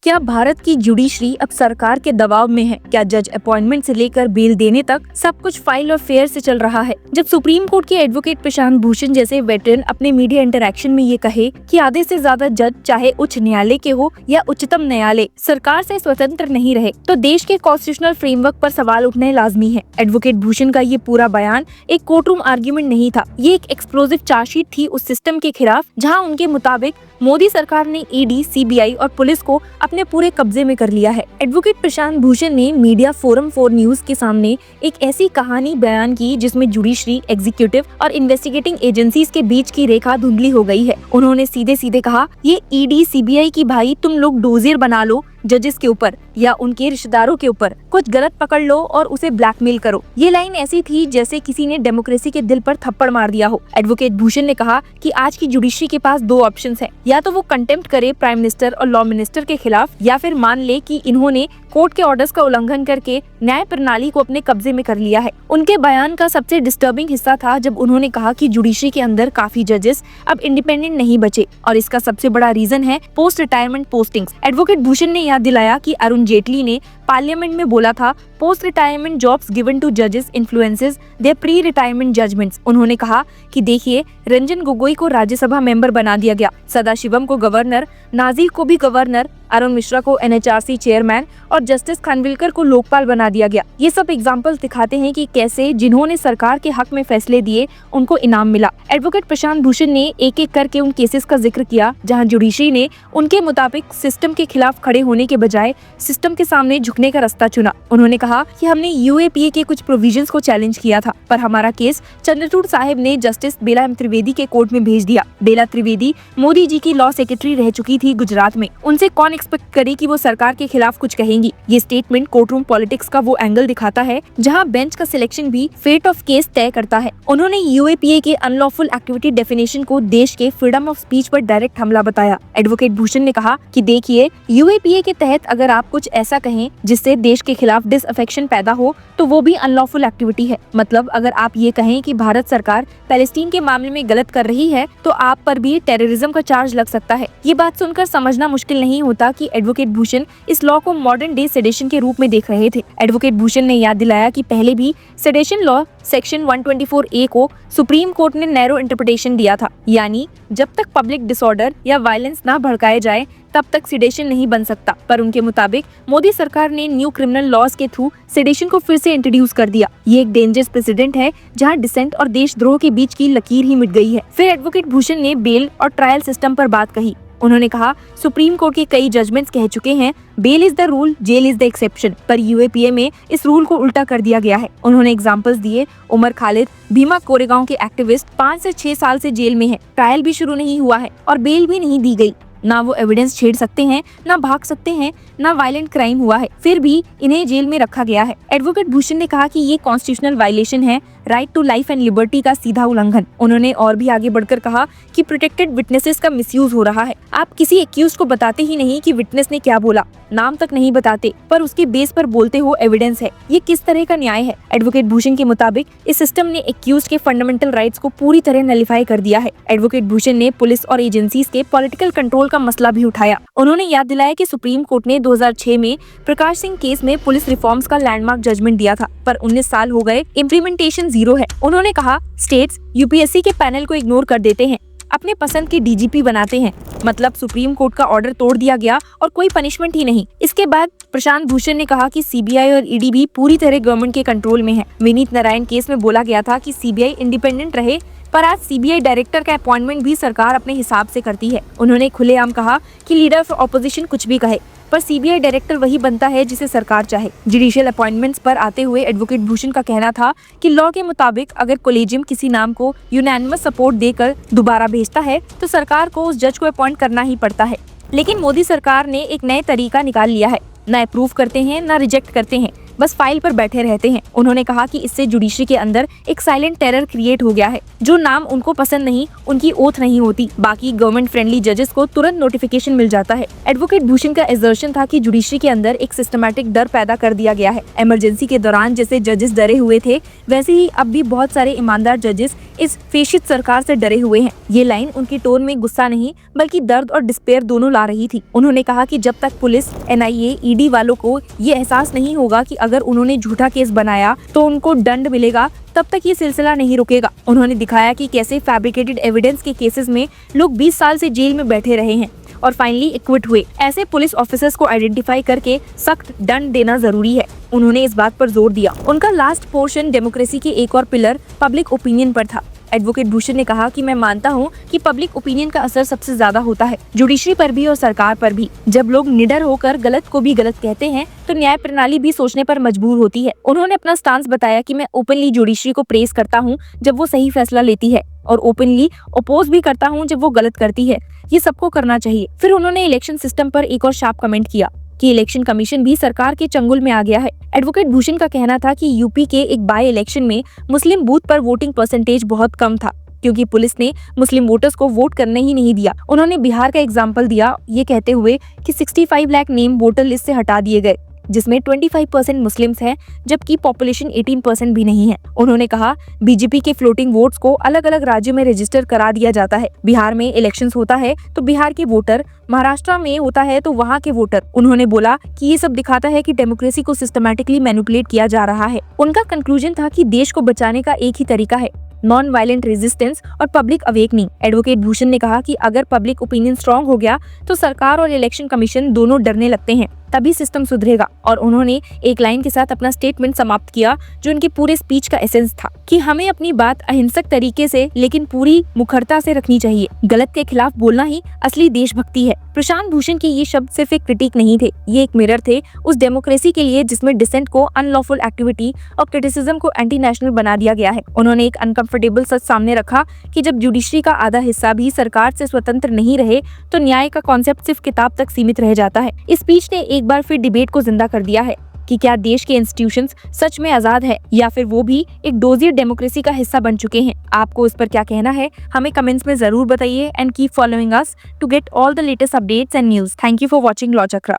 क्या भारत की जुडिशरी अब सरकार के दबाव में है? क्या जज अपॉइंटमेंट से लेकर बेल देने तक सब कुछ फाइल और फेयर से चल रहा है? जब सुप्रीम कोर्ट के एडवोकेट प्रशांत भूषण जैसे वेटरन अपने मीडिया इंटरैक्शन में ये कहे कि आधे से ज्यादा जज चाहे उच्च न्यायालय के हो या उच्चतम न्यायालय सरकार से स्वतंत्र नहीं रहे, तो देश के कॉन्स्टिट्यूशनल फ्रेमवर्क पर सवाल उठने लाजमी है। एडवोकेट भूषण का ये पूरा बयान एक कोर्ट रूम आर्ग्यूमेंट नहीं था, ये एक एक्सप्लोजिव चार्जशीट थी उस सिस्टम के खिलाफ जहाँ उनके मुताबिक मोदी सरकार ने ईडी, सीबीआई और पुलिस को अपने पूरे कब्जे में कर लिया है। एडवोकेट प्रशांत भूषण ने मीडिया फोरम 4 न्यूज के सामने एक ऐसी कहानी बयान की जिसमें जुडिशरी, एग्जीक्यूटिव और इन्वेस्टिगेटिंग एजेंसीज के बीच की रेखा धुंधली हो गई है। उन्होंने सीधे सीधे कहा, ये ईडी, सीबीआई की भाई तुम लोग डोजियर बना लो जजेस के ऊपर या उनके रिश्तेदारों के ऊपर, कुछ गलत पकड़ लो और उसे ब्लैकमेल करो। ये लाइन ऐसी थी जैसे किसी ने डेमोक्रेसी के दिल पर थप्पड़ मार दिया हो। एडवोकेट भूषण ने कहा कि आज की जुडिशरी के पास 2 ऑप्शंस हैं, या तो वो कंटेम्प्ट करे प्राइम मिनिस्टर और लॉ मिनिस्टर के खिलाफ, या फिर मान ले कि इन्होंने कोर्ट के ऑर्डर्स का उल्लंघन करके न्याय प्रणाली को अपने कब्जे में कर लिया है। उनके बयान का सबसे डिस्टर्बिंग हिस्सा था जब उन्होंने कहा कि जुडिशरी के अंदर काफी जजेस अब इंडिपेंडेंट नहीं बचे और इसका सबसे बड़ा रीजन है post retirement postings. Advocate Bhushan ने याद दिलाया कि अरुण जेटली ने पार्लियामेंट में बोला था, post retirement jobs given to जजेस influences their pre retirement judgements. उन्होंने कहा कि देखिए, रंजन गोगोई को राज्यसभा मेंबर बना दिया गया, सदाशिवम को गवर्नर, नाजीर को भी गवर्नर, अरुण मिश्रा को एनएचआरसी चेयरमैन और जस्टिस खानविलकर को लोकपाल बना दिया गया। ये सब एग्जाम्पल्स दिखाते हैं कि कैसे जिन्होंने सरकार के हक में फैसले दिए उनको इनाम मिला। एडवोकेट प्रशांत भूषण ने एक एक करके उन केसेस का जिक्र किया जहां जुडिशरी ने उनके मुताबिक सिस्टम के खिलाफ खड़े होने के बजाय सिस्टम के सामने झुकने का रास्ता चुना। उन्होंने कहा कि हमने यूएपीए के कुछ प्रोविजंस को चैलेंज किया था, पर हमारा केस चंद्रचूड़ साहिब ने जस्टिस बेला एम त्रिवेदी के कोर्ट में भेज दिया। बेला त्रिवेदी मोदी जी की लॉ सेक्रेटरी रह चुकी थी गुजरात में, उनसे कौन एक्सपेक्ट करे कि वो सरकार के खिलाफ कुछ कहेंगी। ये स्टेटमेंट कोर्ट रूम पॉलिटिक्स का वो एंगल दिखाता है जहां बेंच का सिलेक्शन भी फेट ऑफ केस तय करता है। उन्होंने यूएपीए के अनलॉफुल एक्टिविटी डेफिनेशन को देश के फ्रीडम ऑफ स्पीच पर डायरेक्ट हमला बताया। एडवोकेट भूषण ने कहा कि देखिए, यूएपीए के तहत अगर आप कुछ ऐसा कहें जिससे देश के खिलाफ डिसअफेक्शन पैदा हो तो वो भी अनलॉफुल एक्टिविटी है। मतलब अगर आप ये कहें कि भारत सरकार पैलेस्टीन के मामले में गलत कर रही है तो आप पर भी टेररिज्म का चार्ज लग सकता है। ये बात सुनकर समझना मुश्किल नहीं होता कि एडवोकेट भूषण इस लॉ को मॉडर्न डे सेडेशन के रूप में देख रहे थे। एडवोकेट भूषण ने याद दिलाया कि पहले भी सेडेशन लॉ सेक्शन 124A को सुप्रीम कोर्ट ने नैरो इंटरप्रिटेशन दिया था, यानी जब तक पब्लिक डिसऑर्डर या वायलेंस ना भड़काए जाए तब तक सेडेशन नहीं बन सकता। पर उनके मुताबिक मोदी सरकार ने न्यू क्रिमिनल लॉज के थ्रू सेडेशन को फिर से इंट्रोड्यूस कर दिया। ये एक डेंजरस प्रेसिडेंट है जहां डिसेंट और देशद्रोह के बीच की लकीर ही मिट गई है। फिर एडवोकेट भूषण ने बेल और ट्रायल सिस्टम पर बात कही। उन्होंने कहा, सुप्रीम कोर्ट के कई जजमेंट्स कह चुके हैं bail is the rule, jail is the exception, पर यूएपीए में इस रूल को उल्टा कर दिया गया है। उन्होंने एग्जांपल्स दिए, उमर खालिद भीमा कोरेगांव के एक्टिविस्ट 5 से 6 साल से जेल में है, ट्रायल भी शुरू नहीं हुआ है और बेल भी नहीं दी गई। ना वो एविडेंस छेड़ सकते हैं, ना भाग सकते हैं, ना वायलेंट क्राइम हुआ है, फिर भी इन्हें जेल में रखा गया है। एडवोकेट भूषण ने कहा कि ये कॉन्स्टिट्यूशनल वायलेशन है, right to life and liberty का सीधा उल्लंघन। उन्होंने और भी आगे बढ़कर कहा कि प्रोटेक्टेड विटनेसेस का मिसयूज हो रहा है। आप किसी एक्यूज्ड को बताते ही नहीं कि विटनेस ने क्या बोला, नाम तक नहीं बताते, पर उसके बेस पर बोलते हो एविडेंस है। ये किस तरह का न्याय है? एडवोकेट भूषण के मुताबिक इस सिस्टम ने एक्यूज्ड के फंडामेंटल राइट्स को पूरी तरह नलिफाई कर दिया है। एडवोकेट भूषण ने पुलिस और एजेंसीज के पॉलिटिकल कंट्रोल का मसला भी उठाया। उन्होंने याद दिलाया कि सुप्रीम कोर्ट ने 2006 में प्रकाश सिंह केस में पुलिस रिफॉर्म्स का लैंडमार्क जजमेंट दिया था, पर 19 साल हो गए, इम्प्लीमेंटेशन 0 है। उन्होंने कहा, स्टेट्स यूपीएससी के पैनल को इग्नोर कर देते हैं, अपने पसंद के डीजीपी बनाते हैं, मतलब सुप्रीम कोर्ट का ऑर्डर तोड़ दिया गया और कोई पनिशमेंट ही नहीं। इसके बाद प्रशांत भूषण ने कहा कि सीबीआई और ईडी भी पूरी तरह गवर्नमेंट के कंट्रोल में है। विनीत नारायण केस में बोला गया था कि सीबीआई इंडिपेंडेंट रहे, पर आज सीबीआई डायरेक्टर का अपॉइंटमेंट भी सरकार अपने हिसाब से करती है। उन्होंने खुलेआम कहा कि लीडर ऑफ ऑपोजिशन कुछ भी कहे, पर सीबीआई डायरेक्टर वही बनता है जिसे सरकार चाहे। जुडिशियल अपॉइंटमेंट्स पर आते हुए एडवोकेट भूषण का कहना था कि लॉ के मुताबिक अगर कोलेजियम किसी नाम को यूनानिमस सपोर्ट देकर दोबारा भेजता है तो सरकार को उस जज को अपॉइंट करना ही पड़ता है। लेकिन मोदी सरकार ने एक नए तरीका निकाल लिया है, न अप्रूव करते हैं न रिजेक्ट करते हैं, बस फाइल पर बैठे रहते हैं। उन्होंने कहा कि इससे जुडिशरी के अंदर एक साइलेंट टेरर क्रिएट हो गया है। जो नाम उनको पसंद नहीं, उनकी ओथ नहीं होती, बाकी गवर्नमेंट फ्रेंडली जजेस को तुरंत नोटिफिकेशन मिल जाता है। एडवोकेट भूषण का असर्शन था कि जुडिशरी के अंदर एक सिस्टमैटिक डर पैदा कर दिया गया है। इमरजेंसी के दौरान जैसे जजेस डरे हुए थे, वैसे ही अब भी बहुत सारे ईमानदार जजेस इस फेशिस्ट सरकार से डरे हुए हैं। ये लाइन उनकी टोन में गुस्सा नहीं बल्कि दर्द और डिस्पेयर दोनों ला रही थी। उन्होंने कहा कि जब तक पुलिस, NIA, ED वालों को ये एहसास नहीं होगा कि अगर उन्होंने झूठा केस बनाया तो उनको दंड मिलेगा, तब तक ये सिलसिला नहीं रुकेगा। उन्होंने दिखाया कि कैसे फैब्रिकेटेड एविडेंस के केसेस में लोग 20 साल से जेल में बैठे रहे हैं और फाइनली एक्विट हुए। ऐसे पुलिस ऑफिसर्स को आइडेंटिफाई करके सख्त दंड देना जरूरी है। उन्होंने इस बात पर जोर दिया। उनका लास्ट पोर्शन डेमोक्रेसी के एक और पिलर पब्लिक ओपिनियन पर था। एडवोकेट भूषण ने कहा कि मैं मानता हूं कि पब्लिक ओपिनियन का असर सबसे ज्यादा होता है, जुडिशरी पर भी और सरकार पर भी। जब लोग निडर होकर गलत को भी गलत कहते हैं तो न्याय प्रणाली भी सोचने पर मजबूर होती है। उन्होंने अपना स्टांस बताया कि मैं ओपनली जुडिशरी को प्रेज करता हूं जब वो सही फैसला लेती है और ओपनली अपोज भी करता हूं जब वो गलत करती है। ये सबको करना चाहिए। फिर उन्होंने इलेक्शन सिस्टम पर एक और शार्प कमेंट किया कि इलेक्शन कमीशन भी सरकार के चंगुल में आ गया है। एडवोकेट भूषण का कहना था कि यूपी के एक बाय इलेक्शन में मुस्लिम बूथ पर वोटिंग परसेंटेज बहुत कम था क्योंकि पुलिस ने मुस्लिम वोटर्स को वोट करने ही नहीं दिया। उन्होंने बिहार का एग्जाम्पल दिया, ये कहते हुए कि 65 लाख नेम वोटर लिस्ट से हटा दिए गए, जिसमें 25% मुस्लिम्स हैं, जबकि पॉपुलेशन 18% भी नहीं है। उन्होंने कहा बीजेपी के फ्लोटिंग वोट्स को अलग अलग राज्यों में रजिस्टर करा दिया जाता है। बिहार में इलेक्शंस होता है तो बिहार के वोटर, महाराष्ट्र में होता है तो वहाँ के वोटर। उन्होंने बोला कि ये सब दिखाता है कि डेमोक्रेसी को सिस्टमैटिकली मैनिपुलेट किया जा रहा है। उनका कंक्लूजन था कि देश को बचाने का एक ही तरीका है, नॉन वायलेंट रेजिस्टेंस और पब्लिक अवेकनिंग। एडवोकेट भूषण ने कहा कि अगर पब्लिक ओपिनियन स्ट्रांग हो गया तो सरकार और इलेक्शन कमीशन दोनों डरने लगते हैं, तभी सिस्टम सुधरेगा। और उन्होंने एक लाइन के साथ अपना स्टेटमेंट समाप्त किया जो उनके पूरे स्पीच का एसेंस था कि हमें अपनी बात अहिंसक तरीके से लेकिन पूरी मुखरता से रखनी चाहिए। गलत के खिलाफ बोलना ही असली देशभक्ति है। प्रशांत भूषण के ये शब्द सिर्फ एक क्रिटिक नहीं थे, ये एक मिरर थे उस डेमोक्रेसी के लिए जिसमें डिसेंट को अनलॉफुल एक्टिविटी और क्रिटिसिज्म को एंटी नेशनल बना दिया गया है। उन्होंने एक अनकंफर्टेबल सच सामने रखा कि जब जुडिशरी का आधा हिस्सा भी सरकार से स्वतंत्र नहीं रहे तो न्याय का कॉन्सेप्ट सिर्फ किताब तक सीमित रह जाता है। इस स्पीच ने एक बार फिर डिबेट को जिंदा कर दिया है कि क्या देश के इंस्टीट्यूशंस सच में आजाद है या फिर वो भी एक डोजियर डेमोक्रेसी का हिस्सा बन चुके हैं। आपको इस पर क्या कहना है हमें कमेंट्स में जरूर बताइए and keep following us to get all the latest updates and news. Thank you for watching law chakra.